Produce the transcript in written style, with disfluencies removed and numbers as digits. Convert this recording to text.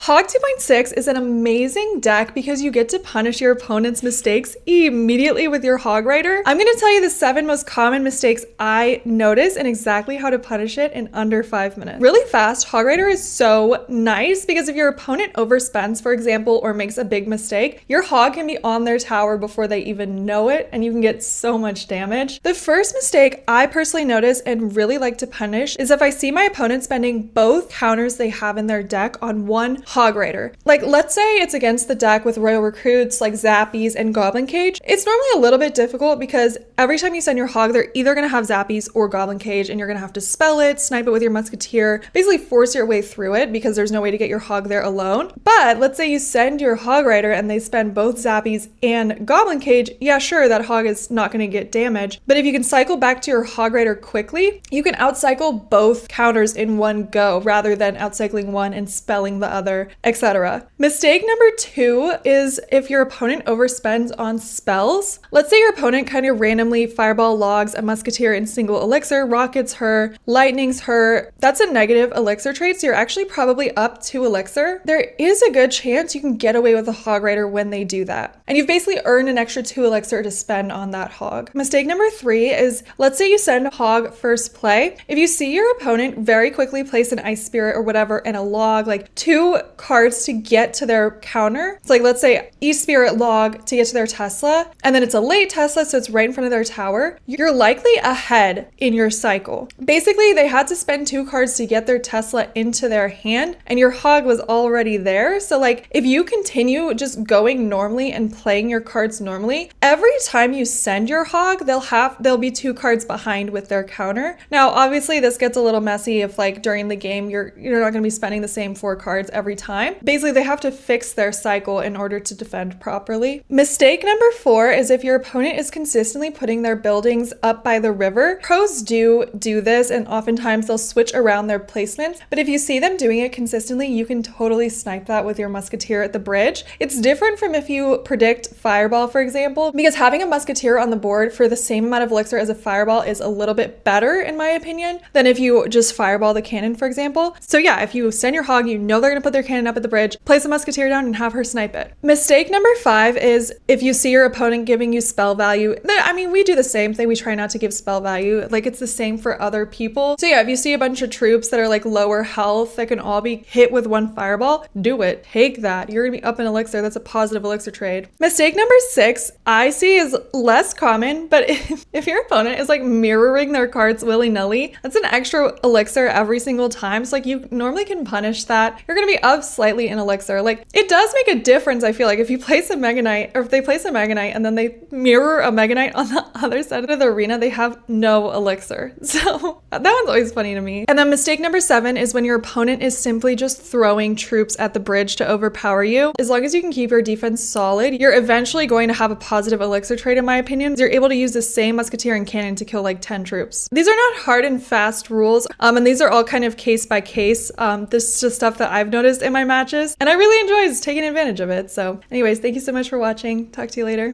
Hog 2.6 is an amazing deck because you get to punish your opponent's mistakes immediately with your Hog Rider. I'm going to tell you the 7 most common mistakes I notice and exactly how to punish it in under 5 minutes. Really fast, Hog Rider is so nice because if your opponent overspends, for example, or makes a big mistake, your Hog can be on their tower before they even know it, and you can get so much damage. The first mistake I personally notice and really like to punish is if I see my opponent spending both counters they have in their deck on one Hog Rider. Like, let's say it's against the deck with Royal Recruits like Zappies and Goblin Cage. It's normally a little bit difficult because every time you send your Hog, they're either going to have Zappies or Goblin Cage, and you're going to have to spell it, snipe it with your Musketeer, basically force your way through it because there's no way to get your Hog there alone. But let's say you send your Hog Rider and they spend both Zappies and Goblin Cage. Yeah, sure, that Hog is not going to get damage, but if you can cycle back to your Hog Rider quickly, you can outcycle both counters in one go rather than outcycling one and spelling the other, etc. Mistake number 2 is if your opponent overspends on spells. Let's say your opponent kind of randomly Fireball logs a Musketeer in single elixir, rockets her, lightnings her. That's a negative elixir trait, so you're actually probably up 2 elixir. There is a good chance you can get away with a Hog Rider when they do that. And you've basically earned an extra 2 elixir to spend on that Hog. Mistake number 3 is, let's say you send Hog first play. If you see your opponent very quickly place an Ice Spirit or whatever and a log, like 2 cards to get to their counter. It's like, let's say East Spirit log to get to their Tesla, and then it's a late Tesla, so it's right in front of their tower. You're likely ahead in your cycle. Basically, they had to spend 2 cards to get their Tesla into their hand, and your Hog was already there. So like, if you continue just going normally and playing your cards normally, every time you send your Hog, they'll be 2 cards behind with their counter. Now, obviously, this gets a little messy if like during the game you're not going to be spending the same 4 cards every time. Basically, they have to fix their cycle in order to defend properly. Mistake number 4 is if your opponent is consistently putting their buildings up by the river. Pros do this, and oftentimes they'll switch around their placements, but if you see them doing it consistently, you can totally snipe that with your Musketeer at the bridge. It's different from if you predict Fireball, for example, because having a Musketeer on the board for the same amount of elixir as a Fireball is a little bit better, in my opinion, than if you just Fireball the cannon, for example. So yeah, if you send your Hog, you know they're going to put their cannon up at the bridge, place a Musketeer down and have her snipe it. Mistake number 5 is if you see your opponent giving you spell value. I mean, we do the same thing. We try not to give spell value. Like, it's the same for other people. So yeah, if you see a bunch of troops that are like lower health that can all be hit with 1 Fireball, do it. Take that. You're going to be up in elixir. That's a positive elixir trade. Mistake number 6 I see is less common, but if your opponent is like mirroring their cards willy-nilly, that's an extra elixir every single time. So like, you normally can punish that. You're going to be up slightly in elixir. Like, it does make a difference, I feel like, if you place a Mega Knight, or if they place a Mega Knight and then they mirror a Mega Knight on the other side of the arena, they have no elixir. So that one's always funny to me. And then mistake number 7 is when your opponent is simply just throwing troops at the bridge to overpower you. As long as you can keep your defense solid, you're eventually going to have a positive elixir trade, in my opinion. You're able to use the same Musketeer and cannon to kill like 10 troops. These are not hard and fast rules, and these are all kind of case by case. This is just stuff that I've noticed in my matches, and I really enjoy taking advantage of it. So anyways, thank you so much for watching. Talk to you later.